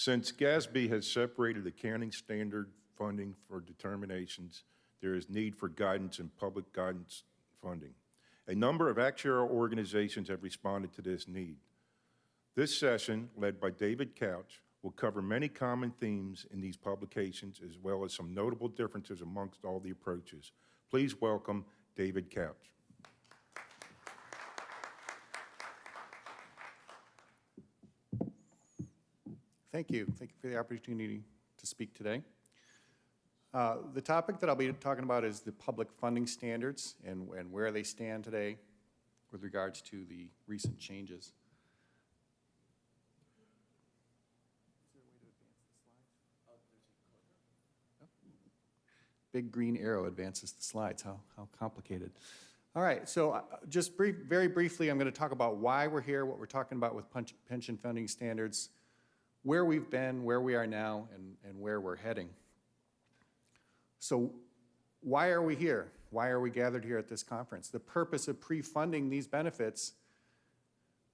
Since GASB has separated accounting standard funding for determinations, there is need for guidance and public guidance funding. A number of actuarial organizations have responded to this need. This session, led by David Kausch, will cover many common themes in these publications, as well as some notable differences amongst all the approaches. Please welcome David Kausch. Thank you. Thank you for the opportunity to speak today. The topic that I'll be talking about is the public funding standards and where they stand today with regards to the recent changes. Big green arrow advances the slides. How complicated. All right, so just very briefly, I'm going to talk about why we're here, what we're talking about with pension funding standards, where we've been, where we are now, and where we're heading. So why are we here? Why are we gathered here at this conference? The purpose of pre-funding these benefits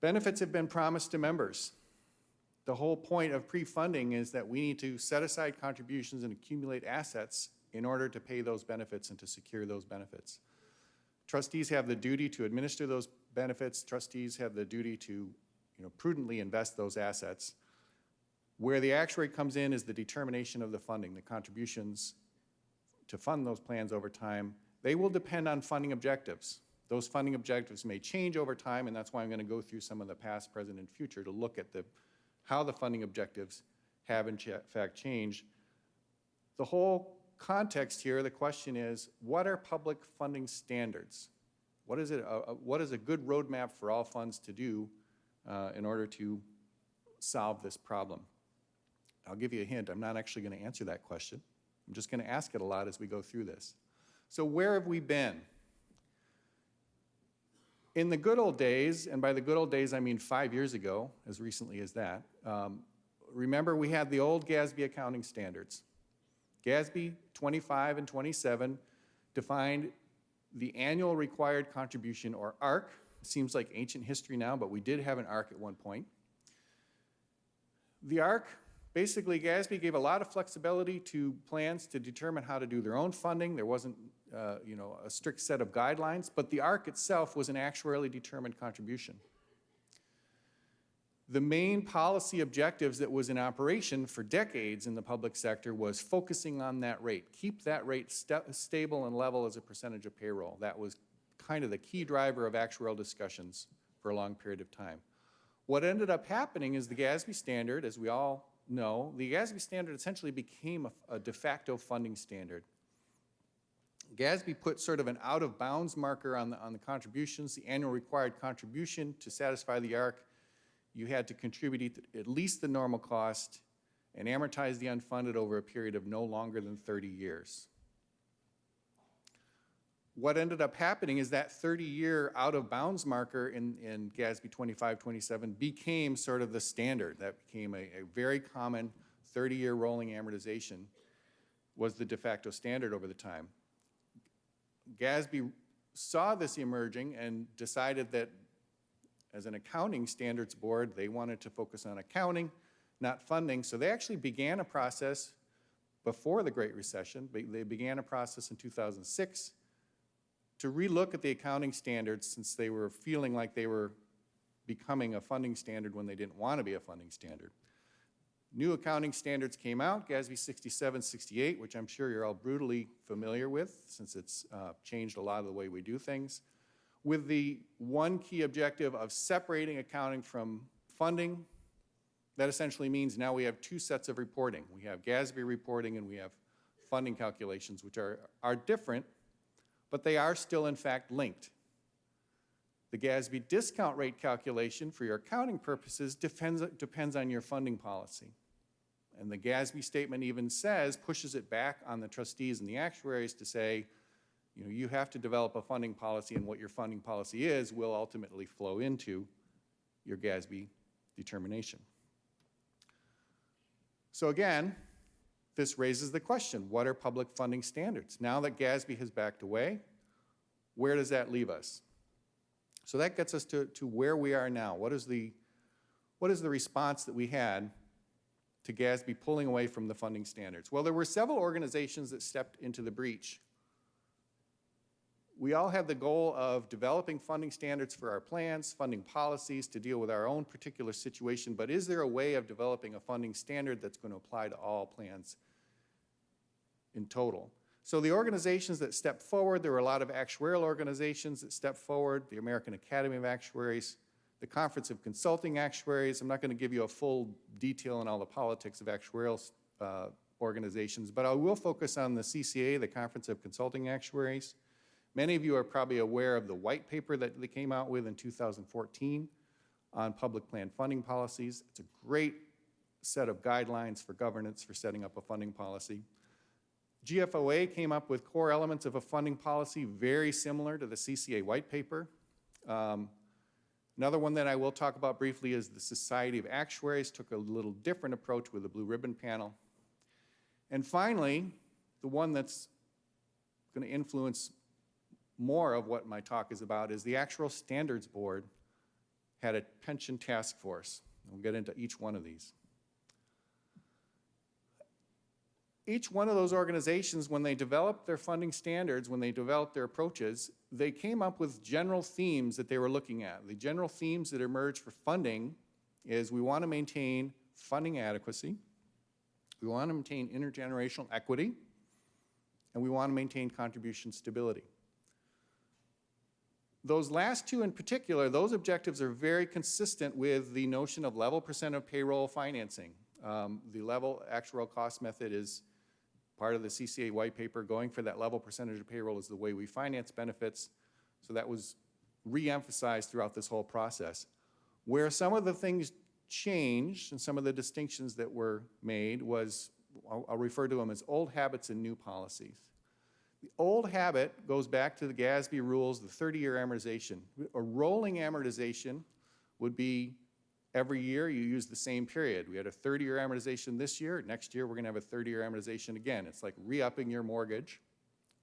have been promised to members. The whole point of pre-funding is that we need to set aside contributions and accumulate assets in order to pay those benefits and to secure those benefits. Trustees have the duty to administer those benefits. Trustees have the duty to prudently invest those assets. Where the actuary comes in is the determination of the funding, the contributions to fund those plans over time. They will depend on funding objectives. Those funding objectives may change over time, and that's why I'm going to go through some of the past, present, and future to look at how the funding objectives have in fact changed. The whole context here, the question is, what are public funding standards? What is a good roadmap for all funds to do in order to solve this problem? I'll give you a hint. I'm not actually going to answer that question. I'm just going to ask it a lot as we go through this. So where have we been? In the good old days, and by the good old days I mean 5 years ago, as recently as that, remember we had the old GASB accounting standards. GASB 25 and 27 defined the annual required contribution, or ARC. It seems like ancient history now, but we did have an ARC at one point. The ARC, basically GASB gave a lot of flexibility to plans to determine how to do their own funding. There wasn't a strict set of guidelines, but the ARC itself was an actuarially determined contribution. The main policy objectives that was in operation for decades in the public sector was focusing on that rate. Keep that rate stable and level as a percentage of payroll. That was kind of the key driver of actuarial discussions for a long period of time. What ended up happening is the GASB standard, as we all know, the GASB standard essentially became a de facto funding standard. GASB put sort of an out-of-bounds marker on the contributions, the annual required contribution to satisfy the ARC. You had to contribute at least the normal cost and amortize the unfunded over a period of no longer than 30 years. What ended up happening is that 30-year out-of-bounds marker in GASB 25-27 became sort of the standard. That became a very common 30-year rolling amortization was the de facto standard over the time. GASB saw this emerging and decided that as an accounting standards board, they wanted to focus on accounting, not funding. So they actually began a process before the Great Recession. They began a process in 2006 to relook at the accounting standards, since they were feeling like they were becoming a funding standard when they didn't want to be a funding standard. New accounting standards came out, GASB 67, 68, which I'm sure you're all brutally familiar with, since it's changed a lot of the way we do things, with the one key objective of separating accounting from funding. That essentially means now we have two sets of reporting. We have GASB reporting and we have funding calculations, which are different, but they are still in fact linked. The GASB discount rate calculation for your accounting purposes depends on your funding policy. And the GASB statement even pushes it back on the trustees and the actuaries to say, you have to develop a funding policy, and what your funding policy is will ultimately flow into your GASB determination. So again, this raises the question, what are public funding standards? Now that GASB has backed away, where does that leave us? So that gets us to where we are now. What is the response that we had to GASB pulling away from the funding standards? Well, there were several organizations that stepped into the breach. We all have the goal of developing funding standards for our plans, funding policies to deal with our own particular situation, but is there a way of developing a funding standard that's going to apply to all plans in total? So the organizations that stepped forward, there were a lot of actuarial organizations that stepped forward, the American Academy of Actuaries, the Conference of Consulting Actuaries. I'm not going to give you a full detail on all the politics of actuarial organizations, but I will focus on the CCA, the Conference of Consulting Actuaries. Many of you are probably aware of the white paper that they came out with in 2014 on public plan funding policies. It's a great set of guidelines for governance for setting up a funding policy. GFOA came up with core elements of a funding policy very similar to the CCA white paper. Another one that I will talk about briefly is the Society of Actuaries took a little different approach with the blue ribbon panel. And finally, the one that's going to influence more of what my talk is about is the Actuarial Standards Board had a pension task force. We'll get into each one of these. Each one of those organizations, when they developed their funding standards, when they developed their approaches, they came up with general themes that they were looking at. The general themes that emerged for funding is we want to maintain funding adequacy, we want to maintain intergenerational equity, and we want to maintain contribution stability. Those last two in particular, those objectives are very consistent with the notion of level percent of payroll financing. The level actuarial cost method is part of the CCA white paper. Going for that level percentage of payroll is the way we finance benefits. So that was re-emphasized throughout this whole process. Where some of the things changed and some of the distinctions that were made was, I'll refer to them as old habits and new policies. The old habit goes back to the GASB rules, the 30-year amortization. A rolling amortization would be every year you use the same period. We had a 30-year amortization this year. Next year we're going to have a 30-year amortization again. It's like re-upping your mortgage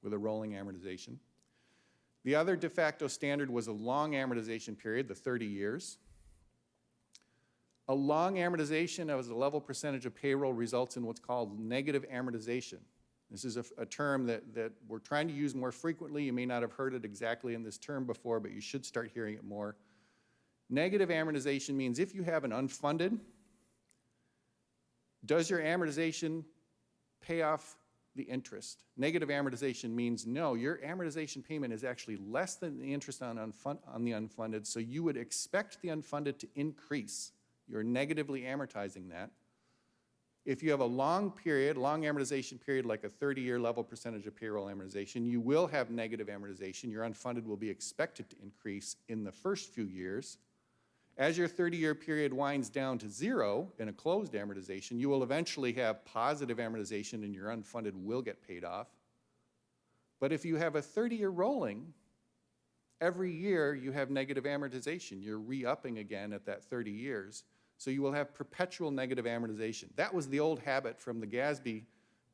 with a rolling amortization. The other de facto standard was a long amortization period, the 30 years. A long amortization as a level percentage of payroll results in what's called negative amortization. This is a term that we're trying to use more frequently. You may not have heard it exactly in this term before, but you should start hearing it more. Negative amortization means if you have an unfunded, does your amortization pay off the interest? Negative amortization means no, your amortization payment is actually less than the interest on the unfunded, so you would expect the unfunded to increase. You're negatively amortizing that. If you have a long period, long amortization period, like a 30-year level percentage of payroll amortization, you will have negative amortization. Your unfunded will be expected to increase in the first few years. As your 30-year period winds down to zero in a closed amortization, you will eventually have positive amortization and your unfunded will get paid off. But if you have a 30-year rolling, every year you have negative amortization. You're re-upping again at that 30 years. So you will have perpetual negative amortization. That was the old habit from the GASB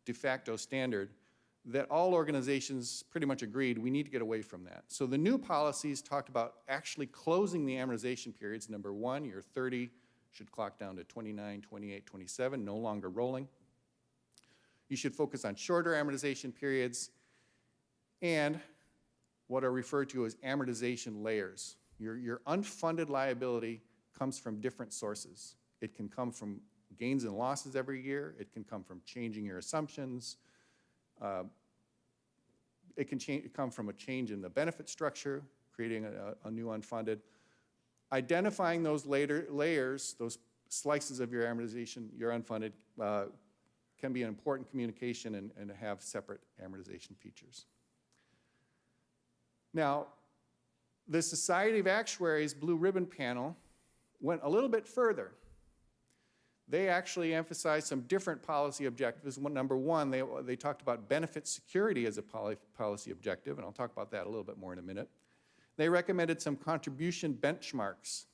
de facto standard that all organizations pretty much agreed we need to get away from that. So the new policies talked about actually closing the amortization periods. Number one, your 30 should clock down to 29, 28, 27, no longer rolling. You should focus on shorter amortization periods and what are referred to as amortization layers. Your unfunded liability comes from different sources. It can come from gains and losses every year. It can come from changing your assumptions. It can come from a change in the benefit structure, creating a new unfunded. Identifying those layers, those slices of your amortization, your unfunded, can be an important communication and have separate amortization features. Now, the Society of Actuaries Blue Ribbon Panel went a little bit further. They actually emphasized some different policy objectives. Number one, they talked about benefit security as a policy objective, and I'll talk about that a little bit more in a minute. They recommended some contribution benchmarks.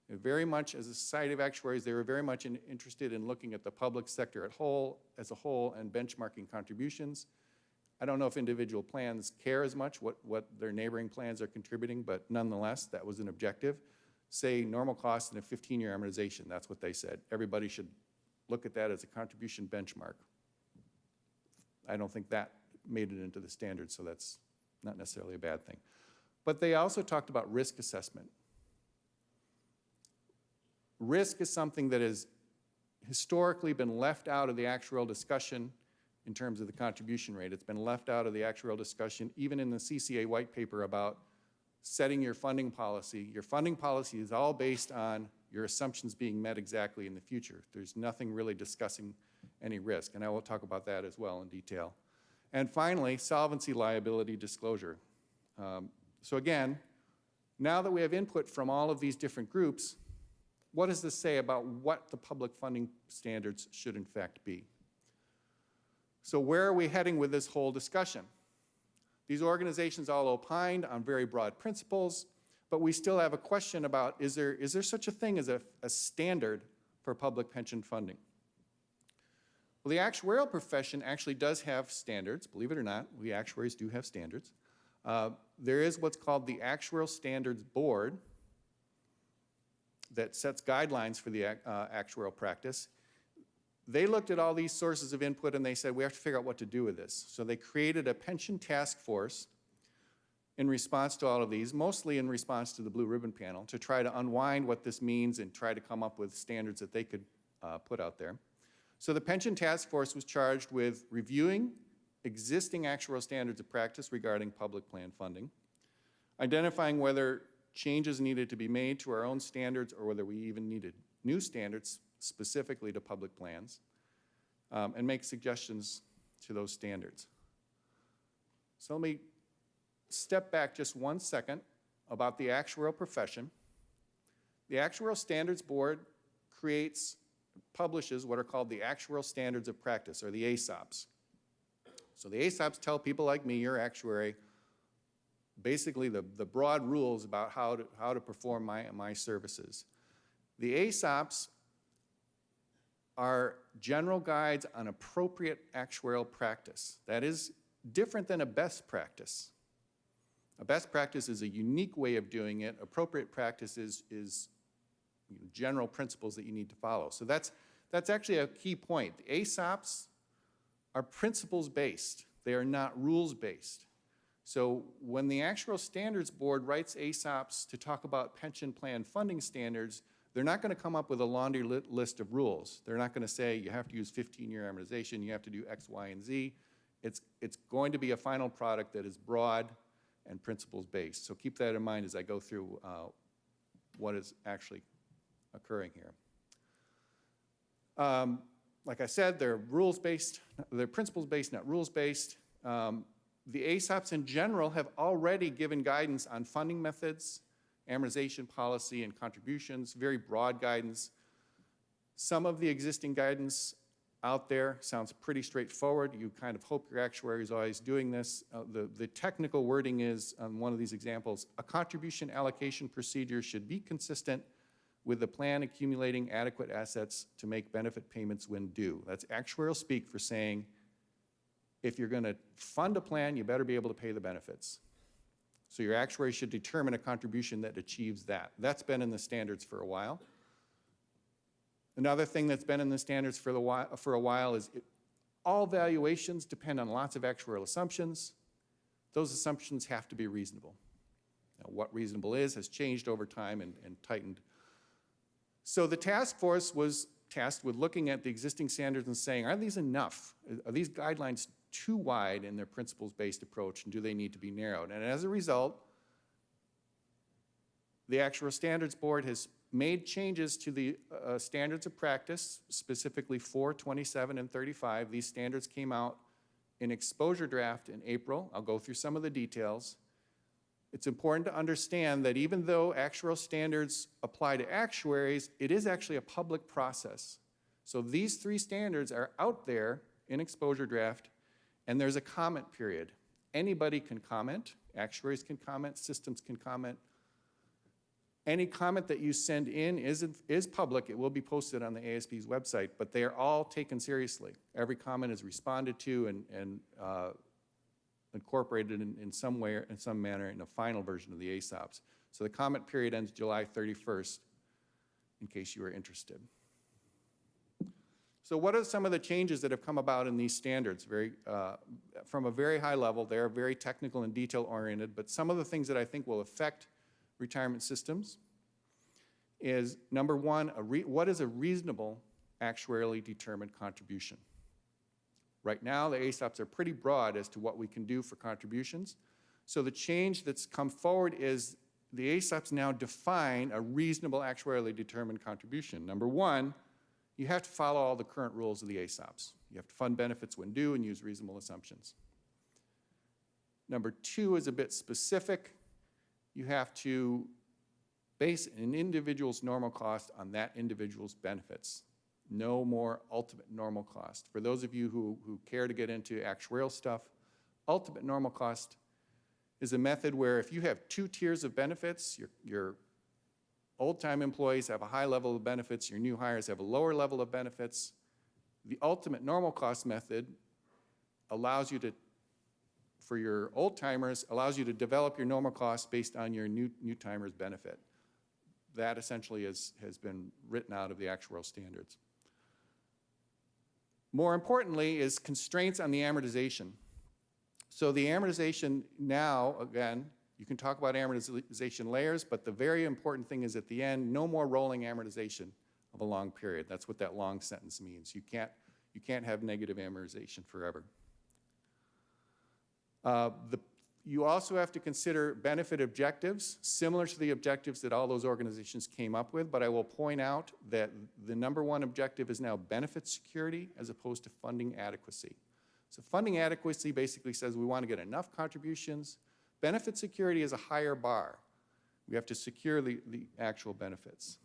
Very much, as a Society of Actuaries, they were very much interested in looking at the public sector as a whole and benchmarking contributions. I don't know if individual plans care as much what their neighboring plans are contributing, but nonetheless, that was an objective. Say normal cost in a 15-year amortization, that's what they said. Everybody should look at that as a contribution benchmark. I don't think that made it into the standard, so that's not necessarily a bad thing. But they also talked about risk assessment. Risk is something that has historically been left out of the actuarial discussion in terms of the contribution rate. It's been left out of the actuarial discussion, even in the CCA white paper about setting your funding policy. Your funding policy is all based on your assumptions being met exactly in the future. There's nothing really discussing any risk, and I will talk about that as well in detail. And finally, solvency liability disclosure. So again, now that we have input from all of these different groups, what does this say about what the public funding standards should in fact be? So where are we heading with this whole discussion? These organizations all opined on very broad principles, but we still have a question about, is there such a thing as a standard for public pension funding? Well, the actuarial profession actually does have standards. Believe it or not, we actuaries do have standards. There is what's called the Actuarial Standards Board that sets guidelines for the actuarial practice. They looked at all these sources of input and they said, we have to figure out what to do with this. So they created a pension task force in response to all of these, mostly in response to the Blue Ribbon Panel, to try to unwind what this means and try to come up with standards that they could put out there. So the pension task force was charged with reviewing existing actuarial standards of practice regarding public plan funding, identifying whether changes needed to be made to our own standards or whether we even needed new standards specifically to public plans, and make suggestions to those standards. So let me step back just 1 second about the actuarial profession. The Actuarial Standards Board publishes what are called the Actuarial Standards of Practice, or the ASOPs. So the ASOPs tell people like me, your actuary, basically the broad rules about how to perform my services. The ASOPs are general guides on appropriate actuarial practice. That is different than a best practice. A best practice is a unique way of doing it. Appropriate practice is general principles that you need to follow. So that's actually a key point. The ASOPs are principles-based. They are not rules-based. So when the Actuarial Standards Board writes ASOPs to talk about pension plan funding standards, they're not going to come up with a laundry list of rules. They're not going to say you have to use 15-year amortization, you have to do X, Y, and Z. It's going to be a final product that is broad and principles-based. So keep that in mind as I go through what is actually occurring here. Like I said, they're rules-based, they're principles-based, not rules-based. The ASOPs in general have already given guidance on funding methods, amortization policy, and contributions, very broad guidance. Some of the existing guidance out there sounds pretty straightforward. You kind of hope your actuary is always doing this. The technical wording is, on one of these examples, a contribution allocation procedure should be consistent with the plan accumulating adequate assets to make benefit payments when due. That's actuarial speak for saying, if you're going to fund a plan, you better be able to pay the benefits. So your actuary should determine a contribution that achieves that. That's been in the standards for a while. Another thing that's been in the standards for a while is all valuations depend on lots of actuarial assumptions. Those assumptions have to be reasonable. Now, what reasonable is has changed over time and tightened. So the task force was tasked with looking at the existing standards and saying, are these enough? Are these guidelines too wide in their principles-based approach, and do they need to be narrowed? And as a result, the Actuarial Standards Board has made changes to the standards of practice, specifically 4, 27, and 35. These standards came out in exposure draft in April. I'll go through some of the details. It's important to understand that even though actuarial standards apply to actuaries, it is actually a public process. So these 3 standards are out there in exposure draft, and there's a comment period. Anybody can comment. Actuaries can comment. Systems can comment. Any comment that you send in is public. It will be posted on the ASB's website, but they are all taken seriously. Every comment is responded to and incorporated in some way, in some manner, in a final version of the ASOPs. So the comment period ends July 31st, in case you are interested. So what are some of the changes that have come about in these standards? From a very high level, they're very technical and detail-oriented, but some of the things that I think will affect retirement systems is, number one, what is a reasonable actuarially determined contribution? Right now, the ASOPs are pretty broad as to what we can do for contributions. So the change that's come forward is the ASOPs now define a reasonable actuarially determined contribution. Number one, you have to follow all the current rules of the ASOPs. You have to fund benefits when due and use reasonable assumptions. Number two is a bit specific. You have to base an individual's normal cost on that individual's benefits. No more ultimate normal cost. For those of you who care to get into actuarial stuff, ultimate normal cost is a method where if you have two tiers of benefits, your old-time employees have a high level of benefits, your new hires have a lower level of benefits, the ultimate normal cost method allows you to, for your old-timers, allows you to develop your normal cost based on your new-timers' benefit. That essentially has been written out of the actuarial standards. More importantly is constraints on the amortization. So the amortization now, again, you can talk about amortization layers, but the very important thing is at the end, no more rolling amortization of a long period. That's what that long sentence means. You can't have negative amortization forever. You also have to consider benefit objectives, similar to the objectives that all those organizations came up with, but I will point out that the number one objective is now benefit security as opposed to funding adequacy. So funding adequacy basically says we want to get enough contributions. Benefit security is a higher bar. We have to secure the actual benefits.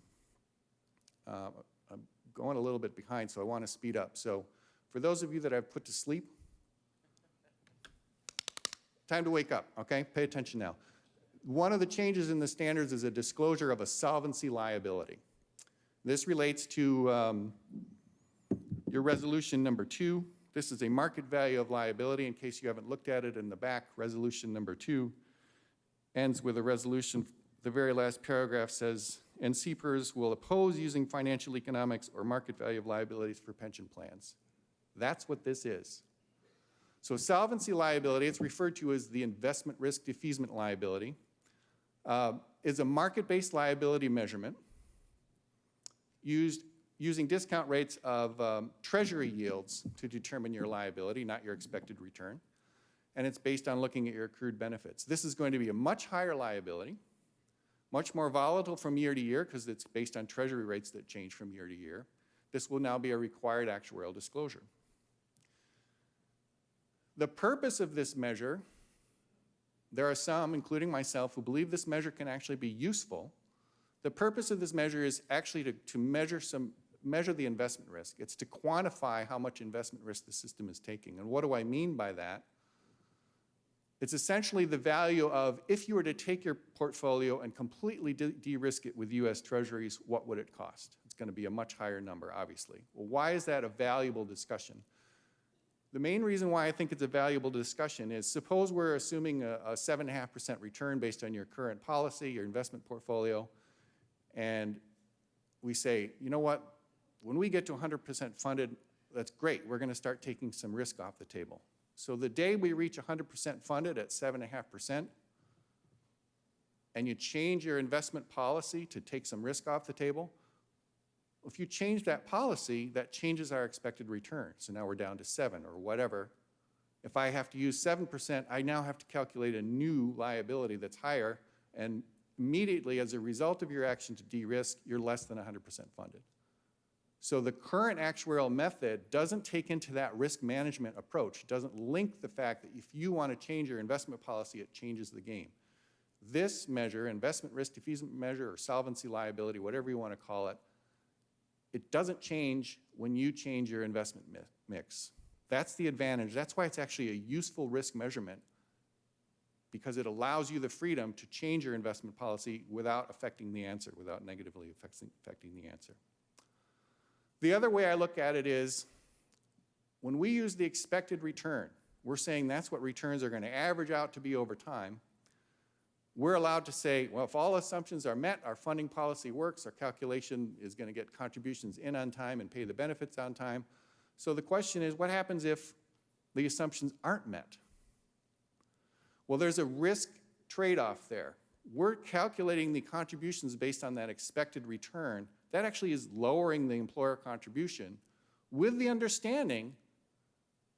I'm going a little bit behind, so I want to speed up. So for those of you that I've put to sleep, time to wake up, okay? Pay attention now. One of the changes in the standards is a disclosure of a solvency liability. This relates to your resolution number 2. This is a market value of liability. In case you haven't looked at it in the back, resolution number 2 ends with a resolution. The very last paragraph says, NCPERS will oppose using financial economics or market value of liabilities for pension plans. That's what this is. So solvency liability, it's referred to as the investment risk defeasance liability, is a market-based liability measurement using discount rates of treasury yields to determine your liability, not your expected return. And it's based on looking at your accrued benefits. This is going to be a much higher liability, much more volatile from year to year because it's based on treasury rates that change from year to year. This will now be a required actuarial disclosure. The purpose of this measure, there are some, including myself, who believe this measure can actually be useful. The purpose of this measure is actually to measure the investment risk. It's to quantify how much investment risk the system is taking. And what do I mean by that? It's essentially the value of, if you were to take your portfolio and completely de-risk it with US Treasuries, what would it cost? It's going to be a much higher number, obviously. Well, why is that a valuable discussion? The main reason why I think it's a valuable discussion is, suppose we're assuming a 7.5% return based on your current policy, your investment portfolio, and we say, you know what, when we get to 100% funded, that's great. We're going to start taking some risk off the table. So the day we reach 100% funded at 7.5%, and you change your investment policy to take some risk off the table, if you change that policy, that changes our expected return. So now we're down to 7 or whatever. If I have to use 7%, I now have to calculate a new liability that's higher, and immediately as a result of your action to de-risk, you're less than 100% funded. So the current actuarial method doesn't take into that risk management approach. It doesn't link the fact that if you want to change your investment policy, it changes the game. This measure, investment risk defeasance measure or solvency liability, whatever you want to call it, it doesn't change when you change your investment mix. That's the advantage. That's why it's actually a useful risk measurement, because it allows you the freedom to change your investment policy without affecting the answer, without negatively affecting the answer. The other way I look at it is, when we use the expected return, we're saying that's what returns are going to average out to be over time. we're allowed to say, well, if all assumptions are met, our funding policy works, our calculation is going to get contributions in on time and pay the benefits on time. So the question is, what happens if the assumptions aren't met? Well, there's a risk trade-off there. We're calculating the contributions based on that expected return. That actually is lowering the employer contribution with the understanding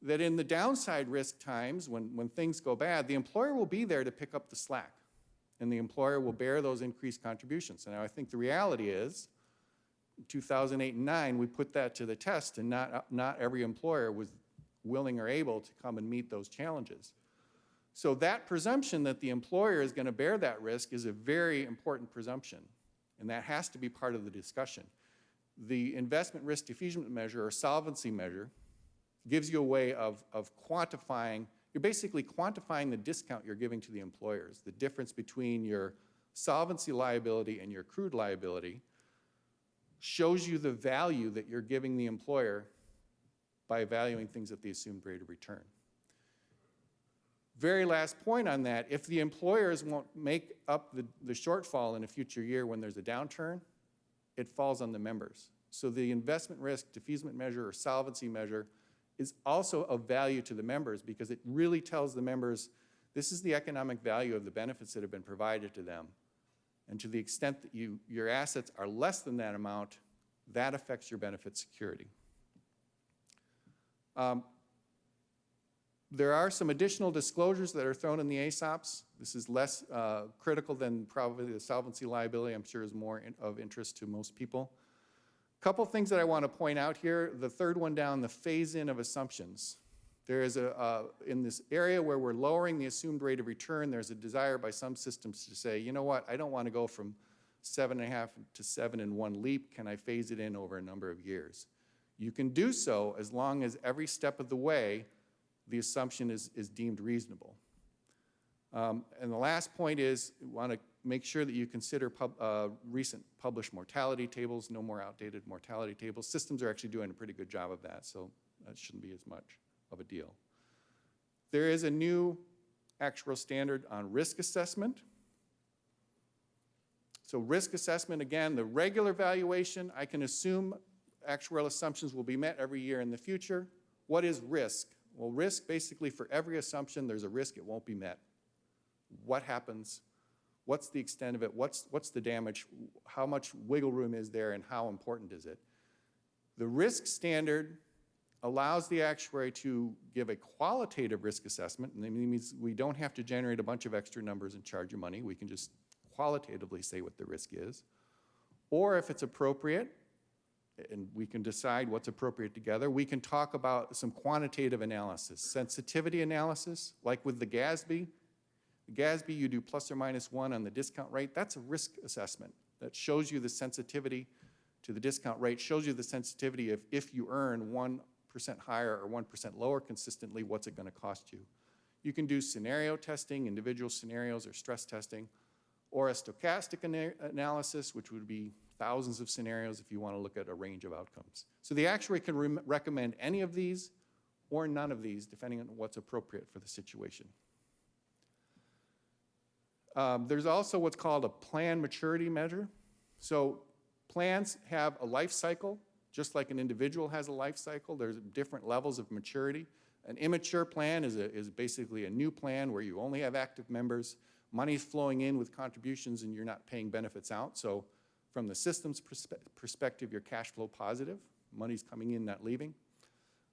that in the downside risk times, when things go bad, the employer will be there to pick up the slack, and the employer will bear those increased contributions. And now I think the reality is, in 2008 and 2009, we put that to the test, and not every employer was willing or able to come and meet those challenges. So that presumption that the employer is going to bear that risk is a very important presumption, and that has to be part of the discussion. The investment risk diffusion measure, or solvency measure, gives you a way of quantifying. You're basically quantifying the discount you're giving to the employers, the difference between your solvency liability and your accrued liability shows you the value that you're giving the employer by valuing things at the assumed rate of return. Very last point on that, if the employers won't make up the shortfall in a future year when there's a downturn, it falls on the members. So the investment risk diffusement measure or solvency measure is also of value to the members because it really tells the members this is the economic value of the benefits that have been provided to them. And to the extent that your assets are less than that amount, that affects your benefit security. There are some additional disclosures that are thrown in the ASOPs. This is less critical than probably the solvency liability. I'm sure is more of interest to most people. Couple things that I want to point out here. The third one down, the phase-in of assumptions. There is in this area where we're lowering the assumed rate of return, there's a desire by some systems to say, you know what, I don't want to go from 7.5 to 7 in one leap. Can I phase it in over a number of years? You can do so as long as every step of the way the assumption is deemed reasonable. And the last point is we want to make sure that you consider recent published mortality tables, no more outdated mortality tables. Systems are actually doing a pretty good job of that, so that shouldn't be as much of a deal. There is a new actuarial standard on risk assessment. So risk assessment, again, the regular valuation, I can assume actuarial assumptions will be met every year in the future. What is risk? Well, risk, basically for every assumption, there's a risk it won't be met. What happens? What's the extent of it? What's the damage? How much wiggle room is there and how important is it? The risk standard allows the actuary to give a qualitative risk assessment, and that means we don't have to generate a bunch of extra numbers and charge you money. We can just qualitatively say what the risk is. Or if it's appropriate, and we can decide what's appropriate together, we can talk about some quantitative analysis, sensitivity analysis, like with the GASB. The GASB, you do plus or minus 1 on the discount rate. That's a risk assessment that shows you the sensitivity to the discount rate, shows you the sensitivity of if you earn 1% higher or 1% lower consistently, what's it going to cost you. You can do scenario testing, individual scenarios or stress testing, or a stochastic analysis, which would be thousands of scenarios if you want to look at a range of outcomes. So the actuary can recommend any of these or none of these, depending on what's appropriate for the situation. There's also what's called a plan maturity measure. So plans have a life cycle, just like an individual has a life cycle. There's different levels of maturity. An immature plan is basically a new plan where you only have active members, money's flowing in with contributions and you're not paying benefits out. So from the system's perspective, you're cash flow positive. Money's coming in, not leaving.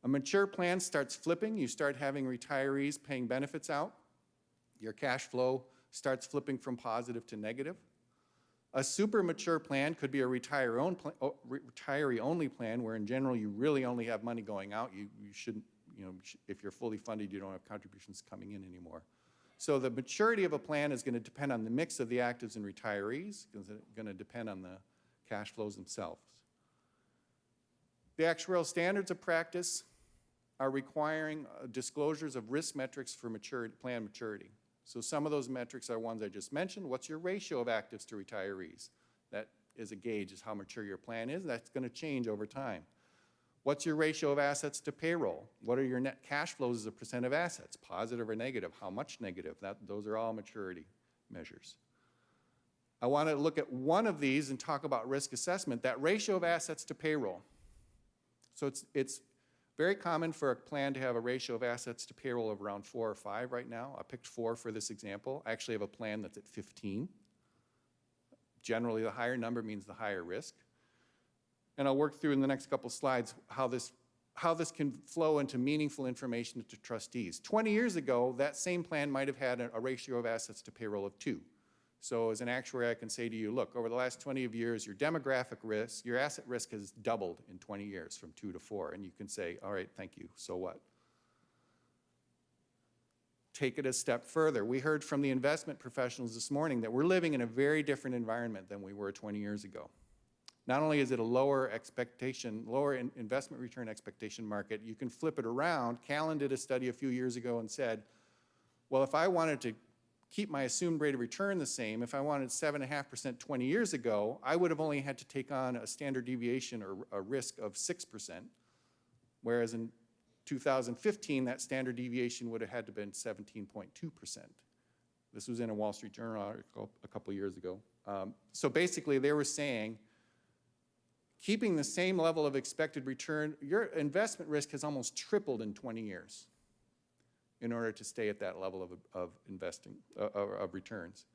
A mature plan starts flipping. You start having retirees paying benefits out. Your cash flow starts flipping from positive to negative. A super mature plan could be a retiree-only plan where in general you really only have money going out. You shouldn't, if you're fully funded, you don't have contributions coming in anymore. So the maturity of a plan is going to depend on the mix of the actives and retirees. It's going to depend on the cash flows themselves. The actuarial standards of practice are requiring disclosures of risk metrics for plan maturity. So some of those metrics are ones I just mentioned. What's your ratio of actives to retirees? That is a gauge, is how mature your plan is. That's going to change over time. What's your ratio of assets to payroll? What are your net cash flows as a percent of assets? Positive or negative? How much negative? Those are all maturity measures. I want to look at one of these and talk about risk assessment, that ratio of assets to payroll. So it's very common for a plan to have a ratio of assets to payroll of around 4 or 5 right now. I picked 4 for this example. I actually have a plan that's at 15. Generally, the higher number means the higher risk. And I'll work through in the next couple slides how this can flow into meaningful information to trustees. 20 years ago, that same plan might have had a ratio of assets to payroll of 2. So as an actuary, I can say to you, look, over the last 20 years, your demographic risk, your asset risk has doubled in 20 years from 2 to 4. And you can say, all right, thank you, so what? Take it a step further. We heard from the investment professionals this morning that we're living in a very different environment than we were 20 years ago. Not only is it a lower investment return expectation market, you can flip it around. Callan did a study a few years ago and said, well, if I wanted to keep my assumed rate of return the same, if I wanted 7.5% 20 years ago, I would have only had to take on a standard deviation or a risk of 6%, whereas in 2015, that standard deviation would have had to have been 17.2%. This was in a Wall Street Journal article a couple years ago. So basically, they were saying, keeping the same level of expected return, your investment risk has almost tripled in 20 years in order to stay at that level of investing, of returns.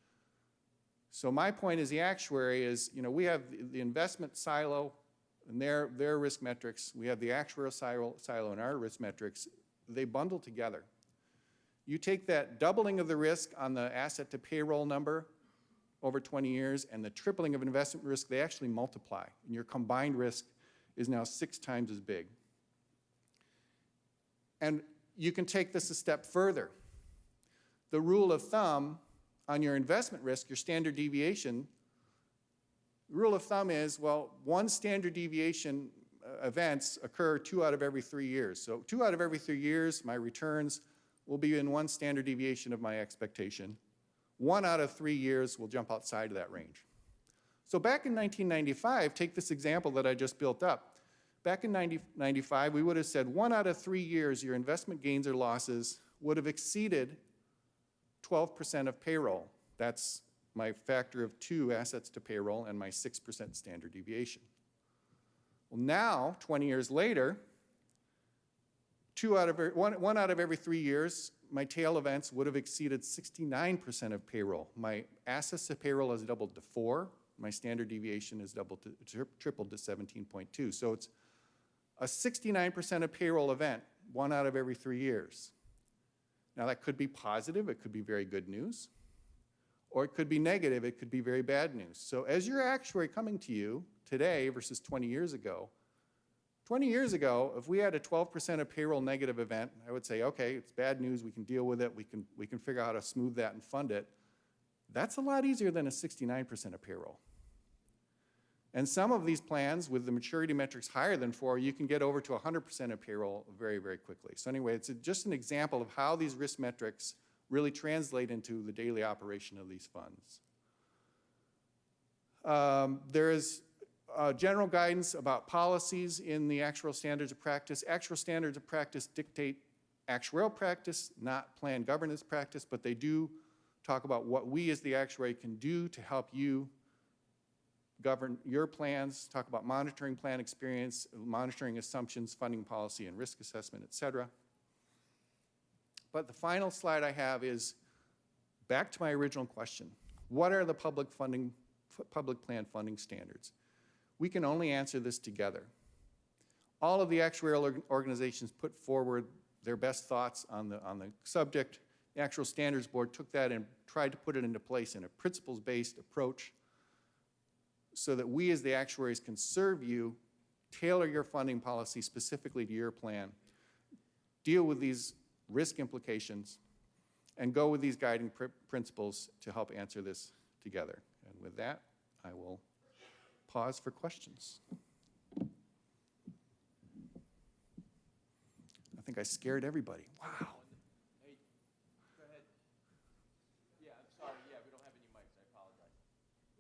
So my point as the actuary is, we have the investment silo and their risk metrics. We have the actuarial silo and our risk metrics. They bundle together. You take that doubling of the risk on the asset to payroll number over 20 years and the tripling of investment risk, they actually multiply. And your combined risk is now 6 times as big. And you can take this a step further. The rule of thumb on your investment risk, your standard deviation, the rule of thumb is, well, 1 standard deviation events occur 2 out of every 3 years. So 2 out of every 3 years, my returns will be in 1 standard deviation of my expectation. 1 out of 3 years will jump outside of that range. So back in 1995, take this example that I just built up. Back in 1995, we would have said 1 out of 3 years, your investment gains or losses would have exceeded 12% of payroll. That's my factor of 2 assets to payroll and my 6% standard deviation. Well, now, 20 years later, 1 out of every 3 years, my tail events would have exceeded 69% of payroll. My assets to payroll has doubled to 4. My standard deviation has tripled to 17.2. So it's a 69% of payroll event, 1 out of every 3 years. Now that could be positive, it could be very good news, or it could be negative, it could be very bad news. So as your actuary coming to you today versus 20 years ago, 20 years ago, if we had a 12% of payroll negative event, I would say, okay, it's bad news, we can deal with it, we can figure out how to smooth that and fund it. That's a lot easier than a 69% of payroll. And some of these plans with the maturity metrics higher than 4, you can get over to 100% of payroll very, very quickly. So anyway, it's just an example of how these risk metrics really translate into the daily operation of these funds. There is general guidance about policies in the actuarial standards of practice. Actuarial standards of practice dictate actuarial practice, not plan governance practice, but they do talk about what we as the actuary can do to help you govern your plans, talk about monitoring plan experience, monitoring assumptions, funding policy, and risk assessment, et cetera. But the final slide I have is back to my original question. What are the public plan funding standards? We can only answer this together. All of the actuarial organizations put forward their best thoughts on the subject. The Actuarial Standards Board took that and tried to put it into place in a principles-based approach so that we as the actuaries can serve you, tailor your funding policy specifically to your plan, deal with these risk implications, and go with these guiding principles to help answer this together. And with that, I will pause for questions. I think I scared everybody. Wow. Hey, go ahead. Yeah, I'm sorry. Yeah, we don't have any mics. I apologize.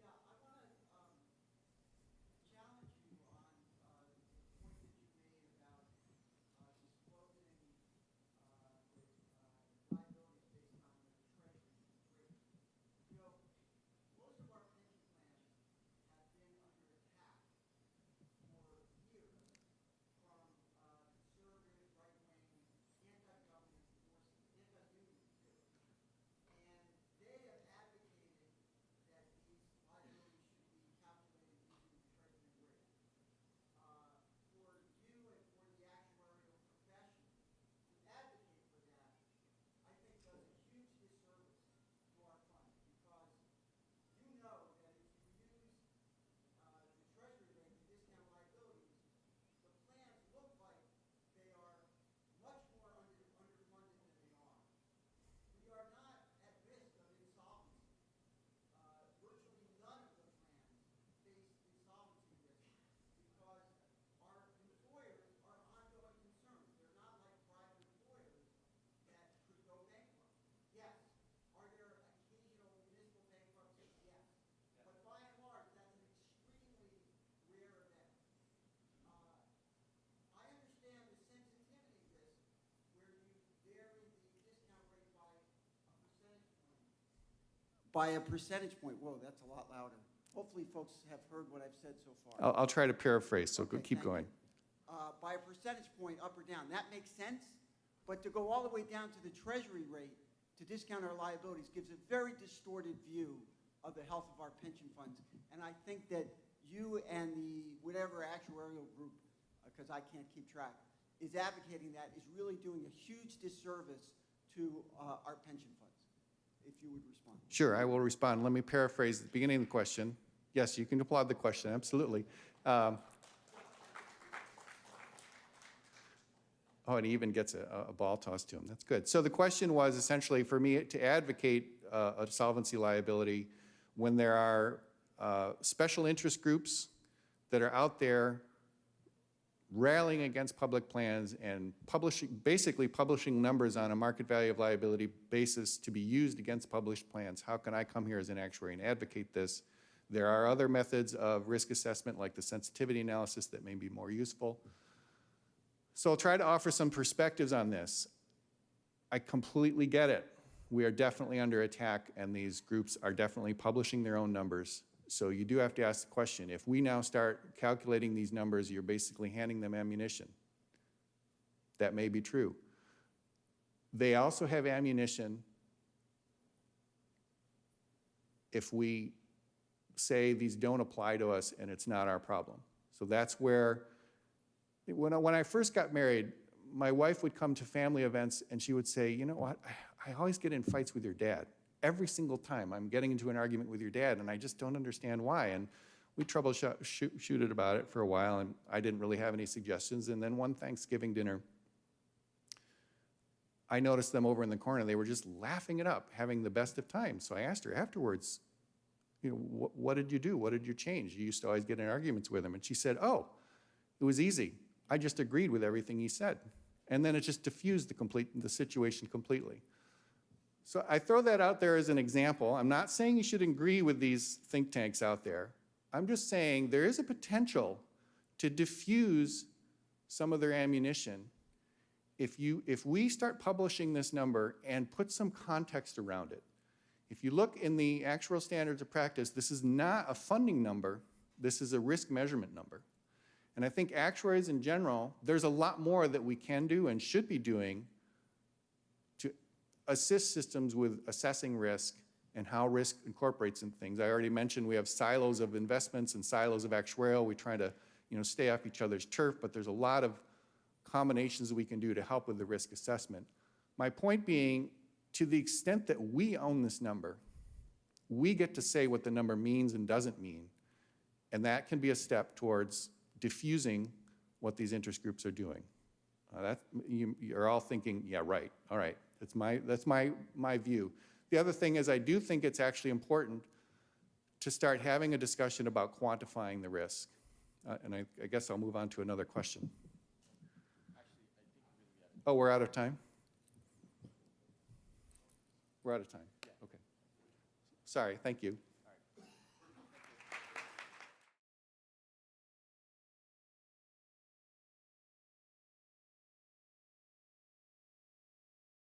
Yeah, I want to challenge you on the point that you made about disclosing with liabilities based on the treasury rate. You know, by a percentage point. Whoa, that's a lot louder. Hopefully, folks have heard what I've said so far. I'll try to paraphrase, so Okay, keep thank going. you. By a percentage point, up or down, that makes sense. But to go all the way down to the treasury rate to discount our liabilities gives a very distorted view of the health of our pension funds. And I think that you and the whatever actuarial group, because I can't keep track, is advocating that is really doing a huge disservice to our pension funds. If you would respond. Sure, I will respond. Let me paraphrase the beginning of the question. Yes, you can applaud the question, absolutely. Oh, and he even gets a ball tossed to him. That's good. So the question was essentially for me to advocate a solvency liability when there are special interest groups that are out there rallying against public plans and basically publishing numbers on a market value of liability basis to be used against published plans. How can I come here as an actuary and advocate this? There are other methods of risk assessment like the sensitivity analysis that may be more useful. So I'll try to offer some perspectives on this. I completely get it. We are definitely under attack and these groups are definitely publishing their own numbers. So you do have to ask the question, if we now start calculating these numbers, you're basically handing them ammunition. That may be true. They also have ammunition if we say these don't apply to us and it's not our problem. So that's where, when I first got married, my wife would come to family events and she would say, you know what, I always get in fights with your dad. Every single time I'm getting into an argument with your dad and I just don't understand why. And we troubleshooted about it for a while and I didn't really have any suggestions. And then one Thanksgiving dinner, I noticed them over in the corner. They were just laughing it up, having the best of times. So I asked her afterwards, you know, what did you do? What did you change? You used to always get in arguments with him. And she said, oh, it was easy. I just agreed with everything he said. And then it just diffused the situation completely. So I throw that out there as an example. I'm not saying you should agree with these think tanks out there. I'm just saying there is a potential to diffuse some of their ammunition if we start publishing this number and put some context around it. If you look in the actuarial standards of practice, this is not a funding number, this is a risk measurement number. And I think actuaries in general, there's a lot more that we can do and should be doing to assist systems with assessing risk and how risk incorporates in things. I already mentioned we have silos of investments and silos of actuarial. We try to, stay off each other's turf, but there's a lot of combinations that we can do to help with the risk assessment. My point being, to the extent that we own this number, we get to say what the number means and doesn't mean. And that can be a step towards diffusing what these interest groups are doing. You're all thinking, yeah, right, all right. That's my view. The other thing is I do think it's actually important to start having a discussion about quantifying the risk. And I guess I'll move on to another question. Oh, we're out of time? We're out of time. Okay. Sorry, thank you.